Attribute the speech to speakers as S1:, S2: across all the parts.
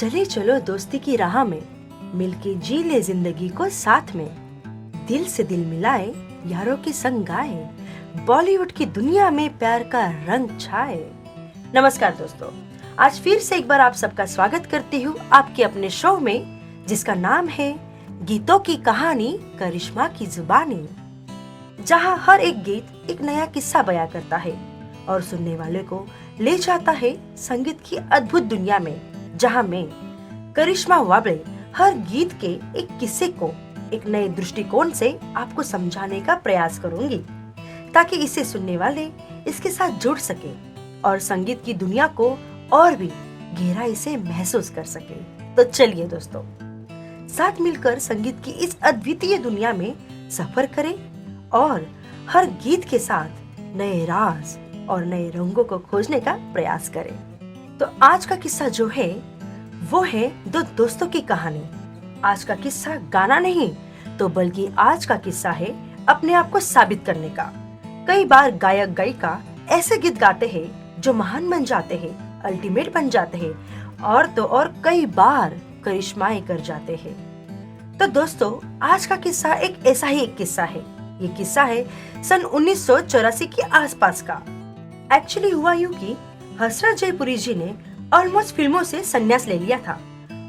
S1: चले चलो दोस्ती की राह में, मिलके जी ले जिंदगी को साथ में। दिल से दिल मिलाए, यारों के संग गाए, बॉलीवुड की दुनिया में प्यार का रंग छाए। नमस्कार दोस्तों, आज फिर से एक बार आप सबका स्वागत करती हूँ आपके अपने शो में, जिसका नाम है गीतों की कहानी करिश्मा की जुबानी, जहाँ हर एक गीत एक नया किस्सा बयां करता है और सुनने वाले को ले जाता है संगीत की अद्भुत दुनिया में, जहाँ मैं करिश्मा वाबले हर गीत के एक किस्से को एक नए दृष्टिकोण से आपको समझाने का प्रयास करूंगी, ताकि इसे सुनने वाले इसके साथ जुड़ सके और संगीत की दुनिया को और भी गहराई से महसूस कर सके। तो चलिए दोस्तों, साथ मिलकर संगीत की इस अद्वितीय दुनिया में सफर करें और हर गीत के साथ नए राज और नए रंगों को खोजने का प्रयास करें। तो आज का किस्सा जो है वो है दो दोस्तों की कहानी। आज का किस्सा गाना नहीं, तो बल्कि आज का किस्सा है अपने आप को साबित करने का। कई बार गायक गायिका ऐसे गीत गाते हैं जो महान बन जाते हैं, अल्टीमेट बन जाते हैं, और तो और कई बार करिश्माएं कर जाते हैं। तो दोस्तों, आज का किस्सा एक ऐसा ही एक किस्सा है। ये किस्सा है सन 1984 के आसपास का। एक्चुअली हुआ यूं कि हसरत जयपुरी जी ने ऑलमोस्ट फिल्मों से संन्यास ले लिया था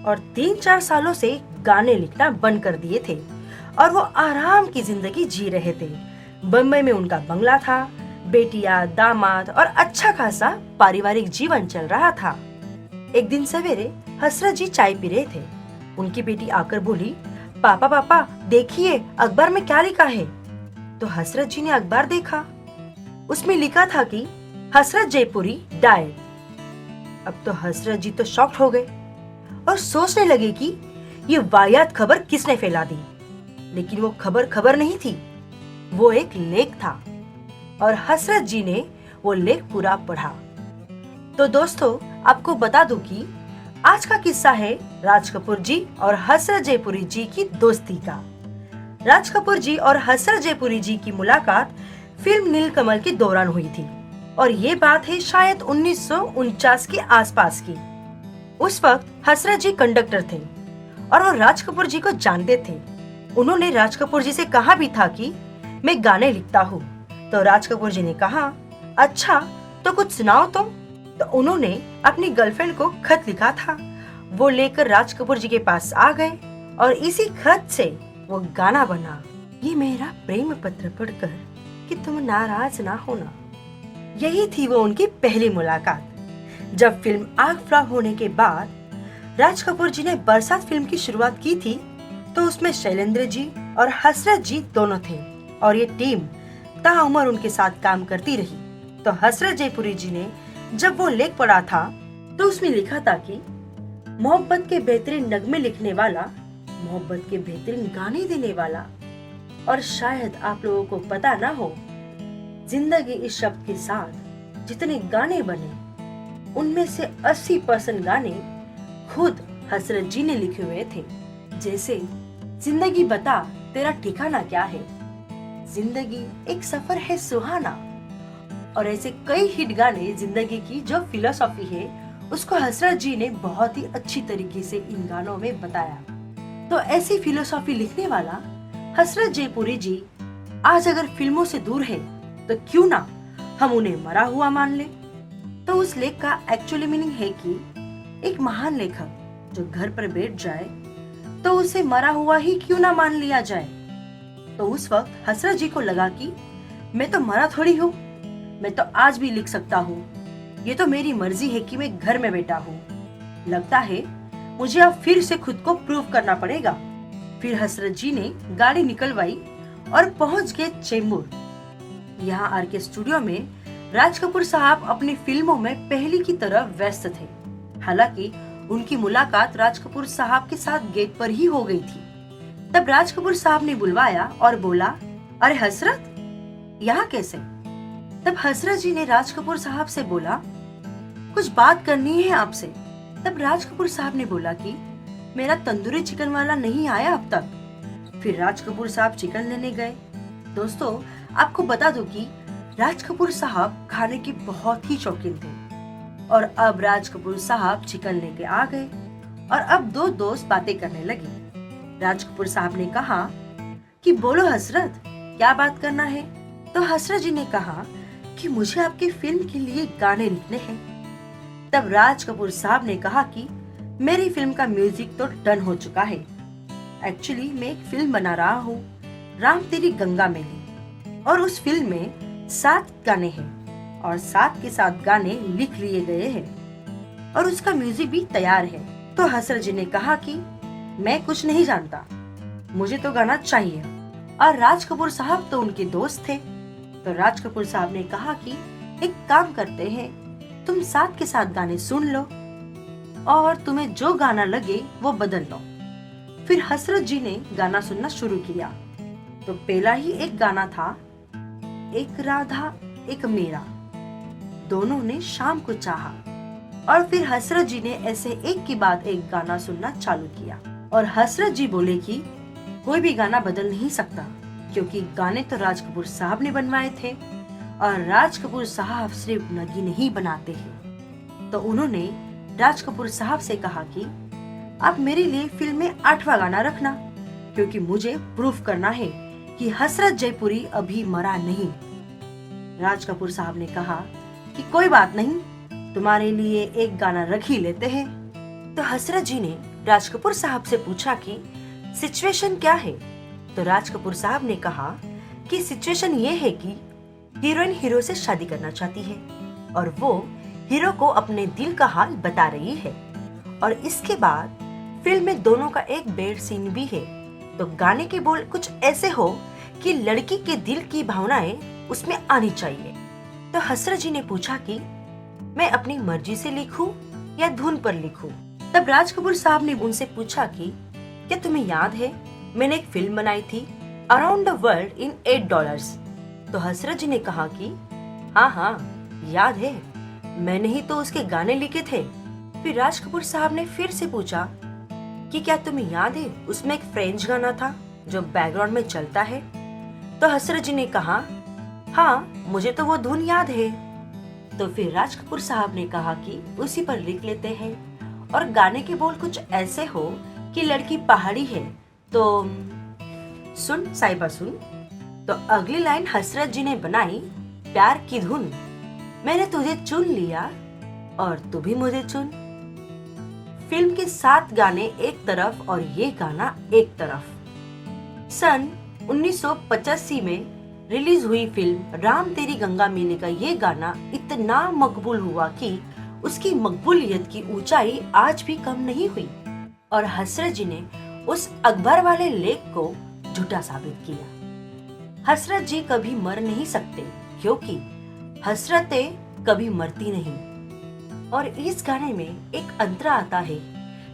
S1: और 3-4 सालों से गाने लिखना बंद कर दिए थे और वो आराम की जिंदगी जी रहे थे। बम्बई में उनका बंगला था, बेटियां, दामाद और अच्छा खासा पारिवारिक जीवन चल रहा था। एक दिन सवेरे हसरत जी चाय पी रहे थे। उनकी बेटी आकर बोली, पापा पापा देखिए अखबार में क्या लिखा है। तो हसरत जी ने अखबार देखा। उसमें लिखा था कि हसरत जयपुरी डाइड। अब तो हसरत जी तो शॉक्ड हो गए और सोचने लगे कि ये वाहियात खबर किसने फैला दी। लेकिन वो खबर नहीं थी, वो एक लेख था और हसरत जी ने वो लेख पूरा पढ़ा। तो दोस्तों, आपको बता दूं कि आज का किस्सा है राज कपूर जी और हसरत जयपुरी जी की दोस्ती का। राज कपूर जी और हसरत जयपुरी जी की मुलाकात फिल्म नीलकमल के दौरान हुई थी और ये बात है शायद 1949 के आसपास की। उस वक्त हसरत जी कंडक्टर थे और वो राज कपूर जी को जानते थे। उन्होंने राज कपूर जी से कहा भी था कि मैं गाने लिखता हूँ। तो राज कपूर जी ने कहा, अच्छा तो कुछ सुनाओ तुम। तो उन्होंने अपनी गर्लफ्रेंड को खत लिखा था, वो लेकर राज कपूर जी के पास आ गए और इसी खत से वो गाना बना, ये मेरा प्रेम पत्र पढ़कर कि तुम नाराज ना होना। यही थी वो उनकी पहली मुलाकात। जब फिल्म आग फ्लॉप होने के बाद राज कपूर जी ने बरसात फिल्म की शुरुआत की थी, तो उसमें शैलेंद्र जी और हसरत जी दोनों थे और ये टीम ताउम्र उनके साथ काम करती रही। तो हसरत जयपुरी जी ने जब वो लेख पढ़ा था तो उसमें लिखा था कि मोहब्बत के बेहतरीन नगमे लिखने वाला, मोहब्बत के बेहतरीन गाने देने वाला, और शायद आप लोगों को पता ना हो, जिंदगी इस शब्द के साथ जितने गाने बने उनमें से 80% गाने खुद हसरत जी ने लिखे हुए थे। जैसे जिंदगी बता तेरा ठिकाना क्या है, जिंदगी एक सफर है सुहाना, और ऐसे कई हिट गाने जिंदगी की जो फिलोसॉफी है उसको हसरत जी ने बहुत ही अच्छी तरीके से इन गानों में बताया। तो ऐसी फिलोसॉफी लिखने वाला हसरत जयपुरी जी आज अगर फिल्मों से दूर है तो क्यों ना हम उन्हें मरा हुआ मान ले। तो उस लेख का एक्चुअली मीनिंग है कि एक महान लेखक जो घर पर बैठ जाए तो उसे मरा हुआ ही क्यों ना मान लिया जाए। तो उस वक्त हसरत जी को लगा कि मैं तो मरा थोड़ी हूँ, मैं तो आज भी लिख सकता हूँ, ये तो मेरी मर्जी है कि मैं घर में बैठा हूँ। लगता है मुझे अब फिर से खुद को प्रूव करना पड़ेगा। फिर हसरत जी ने गाड़ी निकलवाई और पहुंच गए चेंबूर। यहाँ आरके स्टूडियो में राज कपूर साहब अपनी फिल्मों में पहली की तरह व्यस्त थे। हालांकि उनकी मुलाकात राज कपूर साहब के साथ गेट पर ही हो गई थी। तब राज कपूर साहब ने बुलवाया और बोला, अरे हसरत, यहाँ कैसे? तब हसरत जी ने राज कपूर साहब से बोला, कुछ बात करनी है आपसे। तब राज कपूर साहब ने बोला कि मेरा तंदूरी चिकन वाला नहीं आया अब तक। फिर राज कपूर साहब चिकन लेने गए। दोस्तों, आपको बता दूं कि राज कपूर साहब खाने के बहुत ही शौकीन थे और अब राज कपूर साहब चिकन लेके आ गए और अब दो दोस्त बातें करने लगे। राज कपूर साहब ने कहा कि बोलो हसरत, क्या बात करना है? तो हसरत जी ने कहा कि मुझे आपकी फिल्म के लिए गाने लिखने हैं। तब राज कपूर साहब ने कहा कि मेरी फिल्म का म्यूजिक तो डन हो चुका है। एक्चुअली मैं एक फिल्म बना रहा हूँ, राम तेरी गंगा मैली, और उस फिल्म में 7 गाने हैं और 7 के 7 गाने लिख लिए गए हैं और उसका म्यूजिक भी तैयार है। तो हसरत जी ने कहा कि मैं कुछ नहीं जानता, मुझे तो गाना चाहिए। और राज कपूर साहब तो उनके दोस्त थे। तो राज कपूर साहब ने कहा कि एक काम करते हैं, तुम 7 के 7 गाने सुन लो और तुम्हें जो गाना लगे वो बदल लो। फिर हसरत जी ने गाना सुनना शुरू किया। तो पहला ही एक गाना था, एक राधा एक मीरा, दोनों ने शाम को चाहा। और फिर हसरत जी ने ऐसे एक के बाद एक गाना सुनना चालू किया और हसरत जी बोले कि कोई भी गाना बदल नहीं सकता, क्योंकि गाने तो राज कपूर साहब ने बनवाए थे और राज कपूर साहब सिर्फ नगी नहीं बनाते हैं। तो उन्होंने राज कपूर साहब से कहा कि आप मेरे लिए फिल्म में 8वां गाना रखना, क्योंकि मुझे प्रूफ करना है कि हसरत जयपुरी अभी मरा नहीं। राज कपूर साहब ने कहा कि कोई बात नहीं, तुम्हारे लिए एक गाना रख ही लेते हैं। तो हसरत जी ने राज कपूर साहब से पूछा कि सिचुएशन क्या है? तो राज कपूर साहब ने कहा कि सिचुएशन ये है कि हीरोइन हीरो से शादी करना चाहती है और वो हीरो को अपने दिल का हाल बता रही है, और इसके बाद फिल्म में दोनों का एक बेड सीन भी है। तो गाने के बोल कुछ ऐसे हो कि लड़की के दिल की भावनाएं उसमें आनी चाहिए। तो हसरत जी ने पूछा कि मैं अपनी मर्जी से लिखूं या धुन पर लिखूं? तब राज कपूर साहब ने उनसे पूछा कि क्या तुम्हें याद है मैंने एक फिल्म बनाई थी अराउंड द वर्ल्ड इन $8? तो हसरत जी ने कहा कि हाँ याद है, मैंने ही तो उसके गाने लिखे थे। फिर राज कपूर साहब ने फिर से पूछा कि क्या तुम्हें याद है उसमें एक फ्रेंच गाना था जो बैकग्राउंड में चलता है? तो हसरत जी ने कहा हाँ, मुझे तो वो धुन याद है। तो फिर राज कपूर साहब ने कहा कि उसी पर लिख लेते हैं और गाने के बोल कुछ ऐसे हो कि लड़की पहाड़ी है तो सुन साहिबा सुन। तो अगली लाइन हसरत जी ने बनाई, प्यार की धुन, मैंने तुझे चुन लिया और तू भी मुझे चुन। फिल्म के 7 गाने एक तरफ और ये गाना एक तरफ। सन 1985 में रिलीज हुई फिल्म राम तेरी गंगा मैली का ये गाना इतना मकबूल हुआ कि उसकी मकबूलियत की ऊंचाई आज भी कम नहीं हुई और हसरत जी ने उस अखबार वाले लेख को झूठा साबित किया। हसरत जी कभी मर नहीं सकते, क्योंकि हसरतें कभी मरती नहीं। और इस गाने में एक अंतरा आता है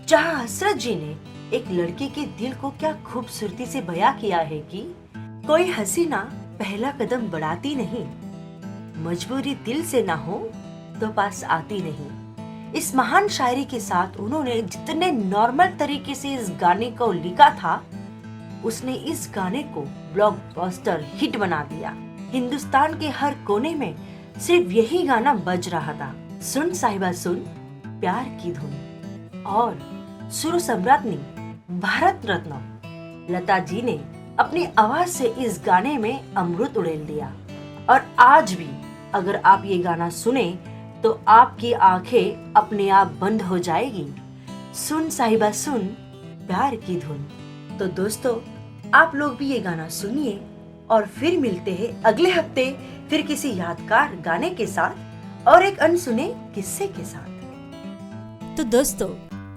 S1: जहां हसरत जी ने एक लड़के के दिल को क्या खूबसूरती से बयां किया है कि कोई हसीना पहला कदम बढ़ाती नहीं, मजबूरी दिल से ना हो तो पास आती नहीं। इस महान शायरी के साथ उन्होंने जितने नॉर्मल तरीके से इस गाने को लिखा था, उसने इस गाने को ब्लॉकबस्टर हिट बना दिया। हिंदुस्तान के हर कोने में सिर्फ यही गाना बज रहा था, सुन साहिबा सुन, प्यार की धुन। और सुर सम्राज्ञी भारत रत्न लता जी ने अपनी आवाज से इस गाने में अमृत उड़ेल दिया। और आज भी अगर आप ये गाना सुने तो आपकी आंखें अपने आप बंद हो जाएगी। सुन साहिबा सुन, प्यार की धुन। तो दोस्तों, आप लोग भी ये गाना सुनिए और फिर मिलते हैं अगले हफ्ते फिर किसी यादगार गाने के साथ और एक अनसुने किस्से के साथ।
S2: तो दोस्तों,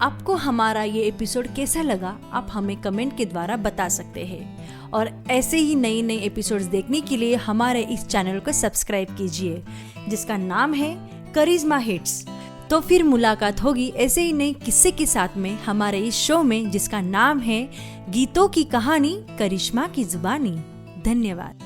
S2: आपको हमारा ये एपिसोड कैसा लगा आप हमें कमेंट के द्वारा बता सकते हैं और ऐसे ही नई नई एपिसोड्स देखने के लिए हमारे इस चैनल को सब्सक्राइब कीजिए जिसका नाम है करिश्मा हिट्स। तो फिर मुलाकात होगी ऐसे ही नए किस्से के साथ में हमारे इस शो में जिसका नाम है गीतों की कहानी करिश्मा की जुबानी। धन्यवाद।